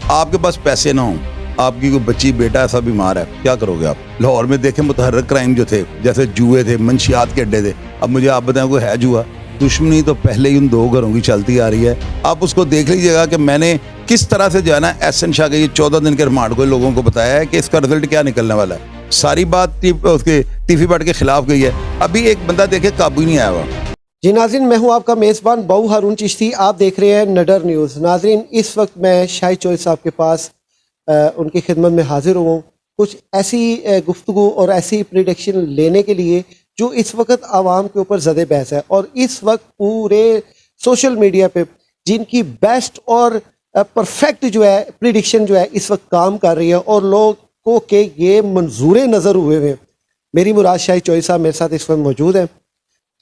آپ کے پاس پیسے نہ ہوں, آپ کی کوئی بچی بیٹا ایسا بیمار ہے, کیا کرو گے آپ؟ لاہور میں دیکھیں متحرک کرائم جو تھے, جیسے جوئے تھے, منشیات کے اڈے تھے. اب مجھے آپ بتائیں کوئی ہے جوا؟ دشمنی تو پہلے ہی ان دو گھروں کی چلتی آ رہی ہے. آپ اس کو دیکھ لیجیے گا کہ میں نے کس طرح سے جو ہے نا احسن شاہ کے یہ 14 دن کے ریمانڈ کو لوگوں کو بتایا ہے کہ اس کا رزلٹ کیا نکلنے والا ہے. ساری بات اس کے ٹیفی بٹ کے خلاف گئی ہے. ابھی ایک بندہ دیکھے قابو ہی نہیں آیا ہوا. جی ناظرین, میں ہوں آپ کا میزبان باؤ ہارون چشتی. آپ دیکھ رہے ہیں نڈر نیوز. ناظرین, اس وقت میں شاہد چوہدری صاحب کے پاس ان کی خدمت میں حاضر ہوں کچھ ایسی گفتگو اور ایسی پریڈکشن لینے کے لیے جو اس وقت عوام کے اوپر زد بحث ہے, اور اس وقت پورے سوشل میڈیا پہ جن کی بیسٹ اور پرفیکٹ جو ہے پریڈکشن جو ہے اس وقت کام کر رہی ہے, اور لوگ کو کہ یہ منظور نظر ہوئے ہوئے. میری مراد شاہد چوہدری صاحب میرے ساتھ اس وقت موجود ہیں.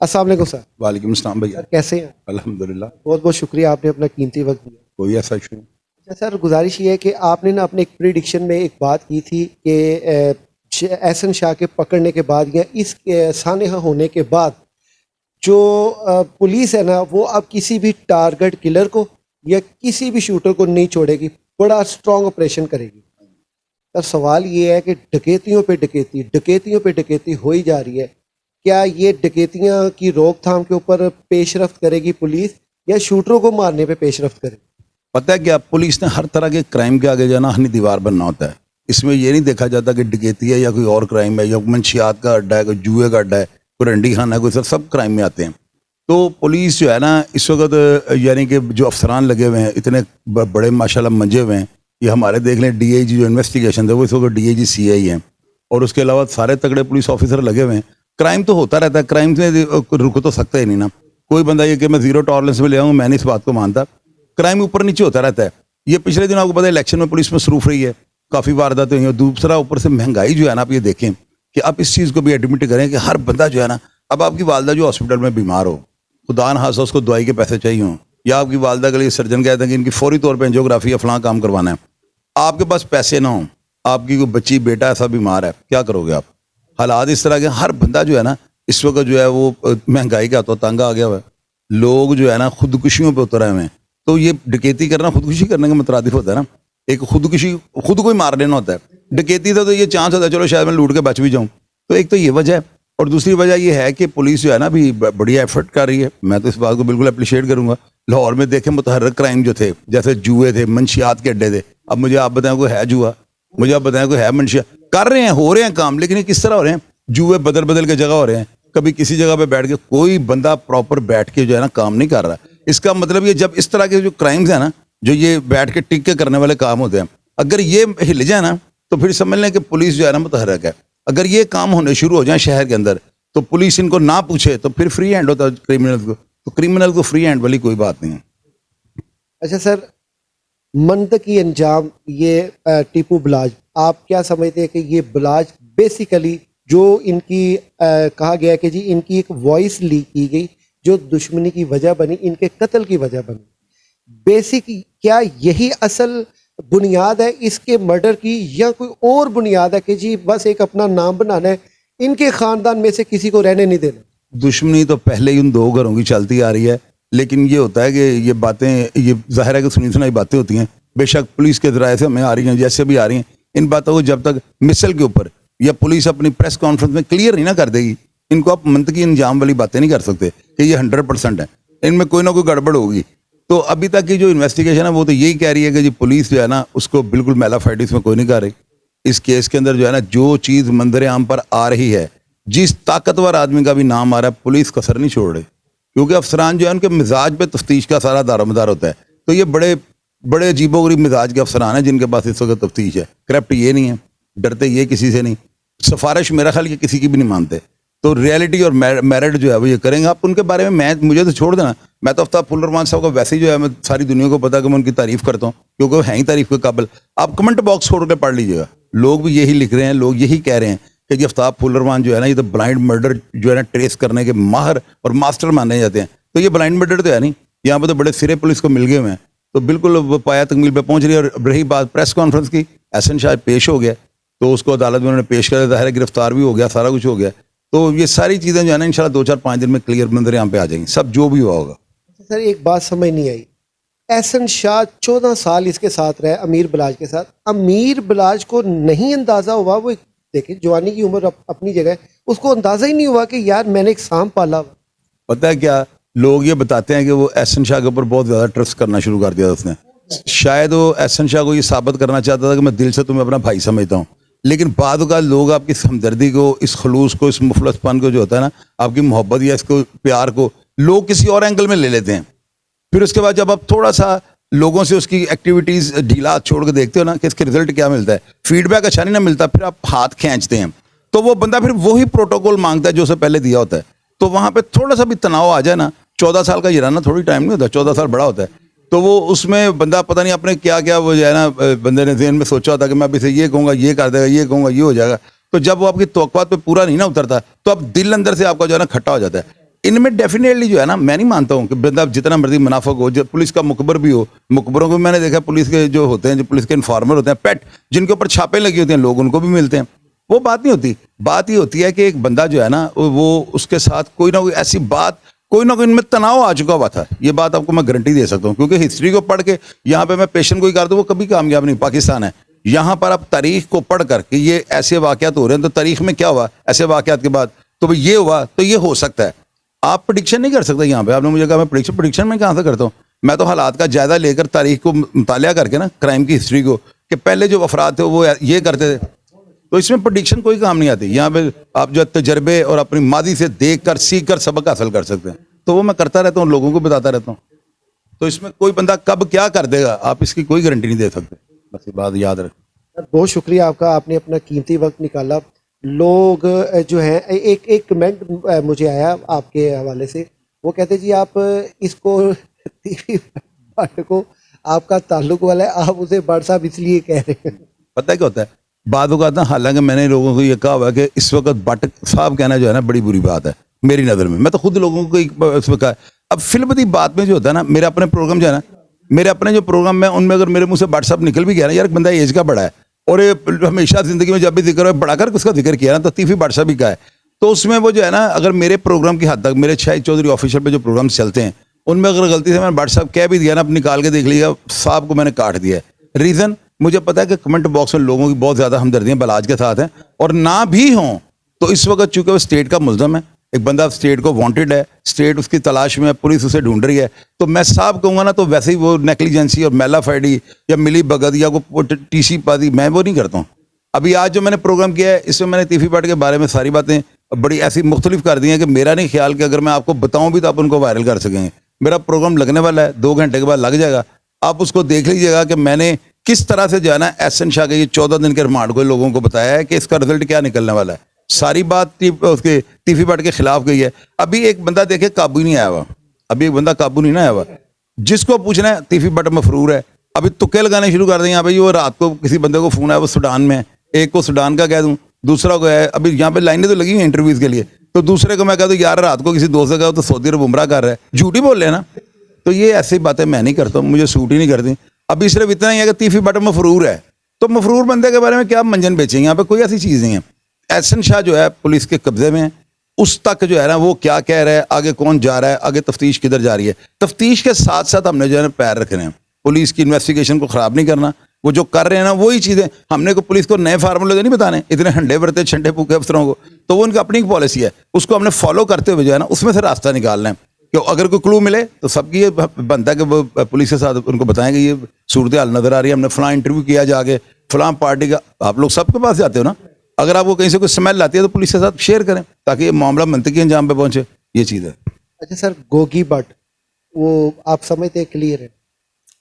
السلام علیکم سر. وعلیکم السلام بھیا. سر کیسے ہیں؟ الحمدللہ. بہت بہت شکریہ, آپ نے اپنا قیمتی وقت دیا. کوئی ایسا ایشو نہیں. اچھا سر, گزارش یہ ہے کہ آپ نے نا اپنے ایک پریڈکشن میں ایک بات کی تھی کہ احسن شاہ کے پکڑنے کے بعد یا اس سانحہ ہونے کے بعد جو پولیس ہے نا وہ اب کسی بھی ٹارگٹ کلر کو یا کسی بھی شوٹر کو نہیں چھوڑے گی, بڑا اسٹرانگ آپریشن کرے گی. سر سوال یہ ہے کہ ڈکیتیوں پہ ڈکیتی ہوئی جا رہی ہے, کیا یہ ڈکیتیاں کی روک تھام کے اوپر پیش رفت کرے گی پولیس یا شوٹروں کو مارنے پہ پیش رفت کرے گی؟ پتہ ہے کیا, پولیس نے ہر طرح کے کرائم کے آگے جانا ہنی دیوار بننا ہوتا ہے. اس میں یہ نہیں دیکھا جاتا کہ ڈکیتی ہے یا کوئی اور کرائم ہے, یا منشیات کا اڈا ہے, کوئی جوئے کا اڈا ہے, کوئی رنڈی خانہ ہے, کوئی سب کرائم میں آتے ہیں. تو پولیس جو ہے نا اس وقت یعنی کہ جو افسران لگے ہوئے ہیں اتنے بڑے ماشاءاللہ منجے ہوئے ہیں. یہ ہمارے دیکھ لیں ڈی آئی جی جو انویسٹیگیشن تھے وہ اس وقت ڈی آئی جی سی آئی ہیں, اور اس کے علاوہ سارے تگڑے پولیس آفیسر لگے ہوئے ہیں. کرائم تو ہوتا رہتا ہے, کرائم سے رک تو سکتا ہی نہیں نا کوئی بندہ. یہ کہ میں زیرو ٹالرنس میں لے آؤں, میں نہیں اس بات کو مانتا. کرائم اوپر نیچے ہوتا رہتا ہے. یہ پچھلے دن آپ کو پتہ ہے الیکشن میں پولیس مصروف رہی ہے, کافی وارداتیں ہوئی ہیں. دوسرا اوپر سے مہنگائی جو ہے نا, آپ یہ دیکھیں کہ آپ اس چیز کو بھی ایڈمٹ کریں کہ ہر بندہ جو ہے نا, اب آپ کی والدہ جو ہاسپٹل میں بیمار ہو, خدا نخواستہ اس کو دوائی کے پیسے چاہیے ہوں, یا آپ کی والدہ کے لیے سرجن کہتے ہیں کہ ان کی فوری طور پہ انجیوگرافی یا فلاں کام کروانا ہے, آپ کے پاس پیسے نہ ہوں, آپ کی کوئی بچی بیٹا ایسا بیمار ہے, کیا کرو گے آپ؟ حالات اس طرح کے. ہر بندہ جو ہے نا اس وقت جو ہے وہ مہنگائی کا تو تنگ آ گیا ہوا ہے. لوگ جو ہے نا خودکشیوں پہ اترے ہوئے ہیں. تو یہ ڈکیتی کرنا خودکشی کرنے کے مترادف ہوتا ہے نا. ایک خودکشی, خود کو ہی مار لینا ہوتا ہے. ڈکیتی تو یہ چانس ہوتا ہے چلو شاید میں لوٹ کے بچ بھی جاؤں. تو ایک تو یہ وجہ ہے, اور دوسری وجہ یہ ہے کہ پولیس جو ہے نا بھی بڑی ایفرٹ کر رہی ہے. میں تو اس بات کو بالکل اپریشیٹ کروں گا. لاہور میں دیکھیں متحرک کرائم جو تھے, جیسے جوئے تھے, منشیات کے اڈے تھے. اب مجھے آپ بتائیں کوئی ہے جوا؟ مجھے آپ بتائیں کوئی ہے منشیات؟ کر رہے ہیں, ہو رہے ہیں کام, لیکن یہ کس طرح ہو رہے ہیں؟ جوئے بدل بدل کے جگہ ہو رہے ہیں. کبھی کسی جگہ پہ بیٹھ کے, کوئی بندہ پراپر بیٹھ کے جو ہے نا کام نہیں کر رہا. اس کا مطلب یہ جب اس طرح کے جو کرائمز ہیں نا, جو یہ بیٹھ کے ٹک کے کرنے والے کام ہوتے ہیں, اگر یہ ہل جائے نا تو پھر سمجھ لیں کہ پولیس جو ہے نا متحرک ہے. اگر یہ کام ہونے شروع ہو جائیں شہر کے اندر تو پولیس ان کو نہ پوچھے تو پھر فری ہینڈ ہوتا ہے کرمنل کو. تو کرمنل کو فری ہینڈ والی کوئی بات نہیں ہے. اچھا سر, منطقی انجام یہ ٹیپو بلاج, آپ کیا سمجھتے ہیں کہ یہ بلاج بیسیکلی جو ان کی کہا گیا کہ جی ان کی ایک وائس لیک کی گئی جو دشمنی کی وجہ بنی, ان کے قتل کی وجہ بنی, بیسک کیا یہی اصل بنیاد ہے اس کے مرڈر کی, یا کوئی اور بنیاد ہے کہ جی بس ایک اپنا نام بنانا ہے, ان کے خاندان میں سے کسی کو رہنے نہیں دینا؟ دشمنی تو پہلے ہی ان دو گھروں کی چلتی آ رہی ہے, لیکن یہ ہوتا ہے کہ یہ باتیں, یہ ظاہر ہے کہ سنی سنائی باتیں ہوتی ہیں. بے شک پولیس کے ذرائع سے ہمیں آ رہی ہیں, جیسے بھی آ رہی ہیں. ان باتوں کو جب تک مثل کے اوپر یا پولیس اپنی پریس کانفرنس میں کلیئر نہیں نہ کر دے گی, ان کو آپ منطقی انجام والی باتیں نہیں کر سکتے کہ یہ 100% ہے, ان میں کوئی نہ کوئی گڑبڑ ہوگی. تو ابھی تک کی جو انویسٹیگیشن ہے وہ تو یہی کہہ رہی ہے کہ جی پولیس جو ہے نا اس کو بالکل میلا فائڈ اس میں کوئی نہیں کر رہی. اس کیس کے اندر جو ہے نا جو چیز منظر عام پر آ رہی ہے, جس طاقتور آدمی کا بھی نام آ رہا ہے, پولیس کسر نہیں چھوڑ رہی, کیونکہ افسران جو ہے ان کے مزاج پہ تفتیش کا سارا دار و مدار ہوتا ہے. تو یہ بڑے عجیب و غریب مزاج کے افسران ہیں جن کے پاس اس وقت تفتیش ہے. کرپٹ یہ نہیں ہے, ڈرتے یہ کسی سے نہیں, سفارش میرا خیال یہ کسی کی بھی نہیں مانتے. تو ریئلٹی اور میرٹ جو ہے وہ یہ کریں گے. آپ ان کے بارے میں مجھے تو چھوڑ دینا, میں تو آفتاب پھول الرحمان صاحب کو ویسے ہی جو ہے میں ساری دنیا کو پتا کہ میں ان کی تعریف کرتا ہوں, کیونکہ وہ ہیں ہی تعریف کے قابل. آپ کمنٹ باکس چھوڑ کے پڑھ لیجیے گا, لوگ بھی یہی لکھ رہے ہیں, لوگ یہی کہہ رہے ہیں کہ جی آفتاب پھول الرحمان جو ہے نا یہ تو بلائنڈ مرڈر جو ہے نا ٹریس کرنے کے ماہر اور ماسٹر مانے جاتے ہیں. تو یہ بلائنڈ مرڈر تو ہے نہیں, یہاں پہ تو بڑے سرے پولیس کو مل گئے ہوئے ہیں. تو بالکل وہ پایا تکمیل پہ پہنچ رہی ہے. اور رہی بات پریس کانفرنس کی, احسن شاہ پیش ہو گیا تو اس کو عدالت میں انہوں نے پیش کر, ظاہر گرفتار بھی ہو گیا, سارا کچھ ہو گیا. تو یہ ساری چیزیں جو ہے نا انشاءاللہ 2-4-5 دن میں کلیئر منظر یہاں پہ آ جائیں گی, سب جو بھی ہوا ہوگا. سر ایک بات سمجھ نہیں آئی, एहसन शाह 14 साल इसके साथ रहे अमीर बलाज के साथ। अमीर बलाज को नहीं अंदाज़ा हुआ, वो देखिए जवानी की उम्र अपनी जगह, उसको अंदाज़ा ही नहीं हुआ कि यार मैंने एक सांप पाला हुआ। पता है क्या, लोग ये बताते हैं कि वो एहसन शाह के ऊपर बहुत ज़्यादा ट्रस्ट करना शुरू कर दिया उसने। शायद वो एहसन शाह को ये साबित करना चाहता था कि मैं दिल से तुम्हें अपना भाई समझता हूँ, लेकिन बाद का लोग आपकी इस हमदर्दी को, इस खलूस को, इस मुफलसपन को जो होता है ना, आपकी मोहब्बत या इसको प्यार को लोग किसी और एंगल में ले लेते हैं। फिर उसके बाद जब आप थोड़ा सा लोगों से उसकी एक्टिविटीज़ ढीला छोड़ के देखते हो ना कि इसके रिजल्ट क्या मिलता है, फीडबैक अच्छा नहीं ना मिलता, फिर आप हाथ खींचते हैं, तो वो बंदा फिर वही प्रोटोकॉल मांगता है जो उसे पहले दिया होता है। तो वहाँ पे थोड़ा सा भी तनाव आ जाए ना, 14 साल का ये रहना थोड़ी टाइम नहीं होता, 14 साल बड़ा होता है, तो वो उसमें बंदा पता नहीं अपने क्या क्या वो जो है ना, बंदे ने ज़हन में सोचा होता कि मैं अभी से ये कहूँगा, ये कर देगा, ये कहूँगा, ये हो जाएगा। तो जब वो आपकी तवक्कुआत पे पूरा नहीं ना उतरता, तो अब दिल अंदर से आपका जो है ना खट्टा हो जाता है। इनमें डेफिनेटली जो है ना, मैं नहीं मानता हूँ कि बंदा जितना मर्जी मुनाफिक हो, जो पुलिस का मुखबर भी हो, मुखबरों को भी मैंने देखा, पुलिस के जो होते हैं, जो पुलिस के इन्फॉर्मर होते हैं, पेट जिनके ऊपर छापे लगी होती हैं, लोग उनको भी मिलते हैं। वो बात नहीं होती, बात ये होती है कि एक बंदा जो है ना, वो उसके साथ कोई ना कोई ऐसी बात, कोई ना कोई इनमें तनाव आ चुका हुआ था। ये बात आपको मैं गारंटी दे सकता हूँ, क्योंकि हिस्ट्री को पढ़ के यहाँ पे मैं पेशेंट कोई कर दूँ, वो कभी कामयाब नहीं। पाकिस्तान है, यहाँ पर आप तारीख को पढ़ कर कि ये ऐसे वाक़यात हो रहे हैं, तो तारीख में क्या हुआ ऐसे वाक़यात के बाद, तो भाई ये हुआ, तो ये हो सकता है। आप प्रेडिक्शन नहीं कर सकते। यहाँ पे आपने मुझे कहा मैं प्रेडिक्शन में कहाँ से करता हूँ, मैं तो हालात का जायज़ा लेकर तारीख को मुतालिया करके ना, क्राइम की हिस्ट्री को, कि पहले जो अफराद थे वो ये करते थे, तो इसमें प्रेडिक्शन कोई काम नहीं आती। यहाँ पे आप जो तजर्बे और अपनी मादी से देख कर, सीख कर सबक हासिल कर सकते हैं, तो वो मैं करता रहता हूँ, लोगों को बताता रहता हूँ। तो इसमें कोई बंदा कब क्या कर देगा, आप इसकी कोई गारंटी नहीं दे सकते, बस ये बात याद रखें। बहुत शुक्रिया आपका, आपने अपना कीमती वक्त निकाला। लोग जो हैं, एक कमेंट मुझे आया आपके हवाले से, वो कहते जी आप इसको टीवी भट्ट को आपका ताल्लुक वाला है, आप उसे भट्ट साहब इसलिए कह रहे हैं। पता है क्या होता है, बाद होता है, हालांकि मैंने लोगों को ये कहा हुआ है कि इस वक्त भट्ट साहब कहना जो है ना बड़ी बुरी बात है मेरी नज़र में। मैं तो खुद लोगों को इस वक्त कहा, अब फिल्मती बात में जो होता है ना, मेरे अपने प्रोग्राम जो है ना, मेरे अपने जो प्रोग्राम में, उनमें अगर मेरे मुंह से भट्ट साहब निकल भी गया ना, यार बंदा एज का बड़ा है, और ये हमेशा ज़िंदगी में जब भी जिक्र है बढ़ाकर उसका जिक्र किया ना, तो तीफी भट्ट साहब भी का है, तो उसमें वो जो है ना, अगर मेरे प्रोग्राम की हद तक, मेरे शाहिद चौधरी ऑफिशियल पे जो प्रोग्राम चलते हैं, उनमें अगर गलती से मैंने भट्ट साहब कह भी दिया ना, अब निकाल के देख लिया, साहब को मैंने काट दिया है। रीज़न मुझे पता है कि कमेंट बॉक्स में लोगों की बहुत ज़्यादा हमदर्दियाँ बलाज के साथ हैं, और ना भी हों तो इस वक्त चूँकि वो स्टेट का मुल्ज़म है, एक बंदा स्टेट को वांटेड है, स्टेट उसकी तलाश में है, पुलिस उसे ढूंढ रही है, तो मैं साहब कहूँगा ना, तो वैसे ही वो नेग्लिजेंसी और मेला फैडी या मिली भगत या को टीसी पादी, मैं वो नहीं करता हूँ। अभी आज जो मैंने प्रोग्राम किया है, इसमें मैंने तीफी भट्ट के बारे में सारी बातें बड़ी ऐसी मुख्तलिफ कर दी हैं कि मेरा नहीं ख्याल कि अगर मैं आपको बताऊँ भी तो आप उनको वायरल कर सकेंगे। मेरा प्रोग्राम लगने वाला है, 2 घंटे के बाद लग जाएगा, आप उसको देख लीजिएगा कि मैंने किस तरह से जो है ना एहसन शाह के ये 14 दिन के रिमांड को लोगों को बताया है कि इसका रिजल्ट क्या निकलने वाला है। सारी बात उसके तीफी भट्ट के खिलाफ गई है। अभी एक बंदा देखे काबू ही नहीं आया हुआ, अभी एक बंदा काबू नहीं ना आया हुआ, जिसको पूछना है तीफी भट्ट मफरूर है। अभी तुक्के लगाने शुरू कर दें, यहाँ पे वो रात को किसी बंदे को फोन आया, वो सूडान में है, एक को सूडान का कह दूँ, दूसरा को है, अभी यहाँ पे लाइनें तो लगी हुई हैं इंटरव्यूज़ के लिए, तो दूसरे को मैं कह दूँ यार रात को किसी दोस्त का तो सऊदी अरब उमरा कर रहा है, झूठ ही बोल रहे हैं ना। तो ये ऐसी बातें मैं नहीं करता हूँ, मुझे सूट ही नहीं करती। अभी सिर्फ इतना ही है कि तीफी भट्ट मफरूर है, तो मफरूर बंदे के बारे में क्या मंजन बेचेंगे, यहाँ पे कोई ऐसी चीज़ नहीं है। एहसन शाह जो है पुलिस के कब्जे में है, उस तक जो है ना वो क्या कह रहा है, आगे कौन जा रहा है, आगे तफ्तीश किधर जा रही है, तफ्तीश के साथ साथ हमने जो है ना पैर रखने हैं, पुलिस की इन्वेस्टिगेशन को ख़राब नहीं करना। वो जो कर रहे हैं ना वही चीज़ें, हमने को पुलिस को नए फार्मूले नहीं बताने, इतने हंडे बरते छंडे फूके अफसरों को, तो वो उनकी अपनी पॉलिसी है, उसको हमने फॉलो करते हुए जो है ना उसमें से रास्ता निकालना है कि अगर कोई क्लू मिले तो सबकी ये बनता है कि वो पुलिस के साथ उनको बताएंगे ये सूरत हाल नज़र आ रही है, हमने फ़लाँ इंटरव्यू किया जाके फ़लाँ पार्टी का, आप लोग सबके पास जाते हो ना, अगर आपको कहीं से कोई स्मेल आती है तो पुलिस के साथ शेयर करें ताकि ये मामला मंतकी अंजाम पे पहुंचे, ये चीज़ है। अच्छा सर, गोगी भट्ट वो आप समझते हैं क्लियर है?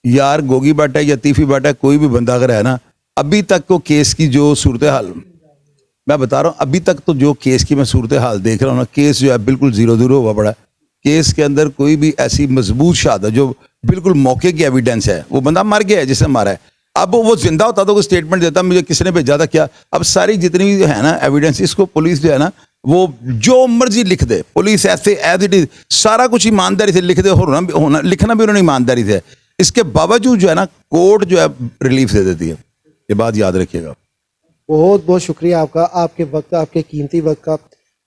यार गोगी भट्ट है या तीफी भट्ट है, कोई भी बंदा अगर है ना, अभी तक को केस की जो सूरत हाल मैं बता रहा हूँ, अभी तक तो जो केस की मैं सूरत हाल देख रहा हूँ ना, केस जो है बिल्कुल ज़ीरो हुआ पड़ा है। केस के अंदर कोई भी ऐसी मजबूत शहादत जो बिल्कुल मौके की एविडेंस है, वो बंदा मर गया है जिसने मारा है, अब वो जिंदा होता तो कोई स्टेटमेंट देता मुझे किसने भेजा था क्या। अब सारी जितनी भी है ना एविडेंस, इसको पुलिस जो है ना वो जो मर्जी लिख दे, पुलिस ऐसे एज इट इज सारा कुछ ईमानदारी से लिख दे, होना लिखना भी उन्होंने ईमानदारी से, इसके बावजूद जो है ना कोर्ट जो है रिलीफ दे देती है, ये बात याद रखिएगा। बहुत बहुत शुक्रिया आपका, आपके वक्त, आपके कीमती वक्त का।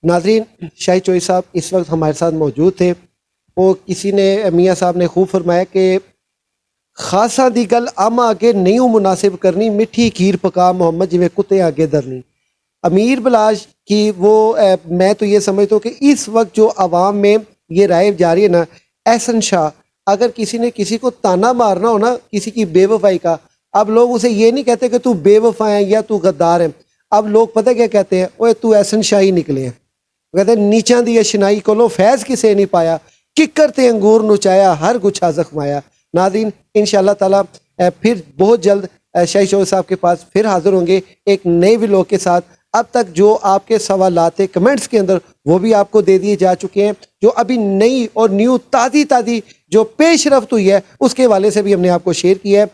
नाज़रीन, शाहिद चौधरी साहब इस वक्त हमारे साथ मौजूद थे। वो किसी ने, मियाँ साहब ने खूब फरमाया कि ਖਾਸਾਂ ਦੀ ਗੱਲ ਆਮ ਅੱਗੇ ਨਹੀਂ ਉਹ ਮੁਨਾਸਿਬ ਕਰਨੀ, ਮਿੱਠੀ खीर पका मोहम्मद जिमें कुत्ते आगे दरनी। अमीर बिलाज की वो मैं तो ये समझता हूँ कि इस वक्त जो आवाम में ये राय जा रही है ना, एहसन शाह, अगर किसी ने किसी को ताना मारना हो ना किसी की बेवफाई का, अब लोग उसे ये नहीं कहते कि तू बेवफा है या तू गद्दार है, अब लोग पता क्या कहते हैं, ओए तू एहसन शाह ही निकले हैं। कहते हैं नीचा दी अशनाई को लो फैज़ किसे नहीं पाया, किकर ते अंगूर नुचाया हर गुच्छा जख्माया। नाज़रीन इंशाअल्लाह ताला फिर बहुत जल्द शाही चौधरी साहब के पास फिर हाज़िर होंगे एक नए व्लॉग के साथ। अब तक जो आपके सवालात थे कमेंट्स के अंदर वो भी आपको दे दिए जा चुके हैं, जो अभी नई और न्यू ताज़ी जो पेशरफ्त हुई है उसके हवाले से भी हमने आपको शेयर किया है।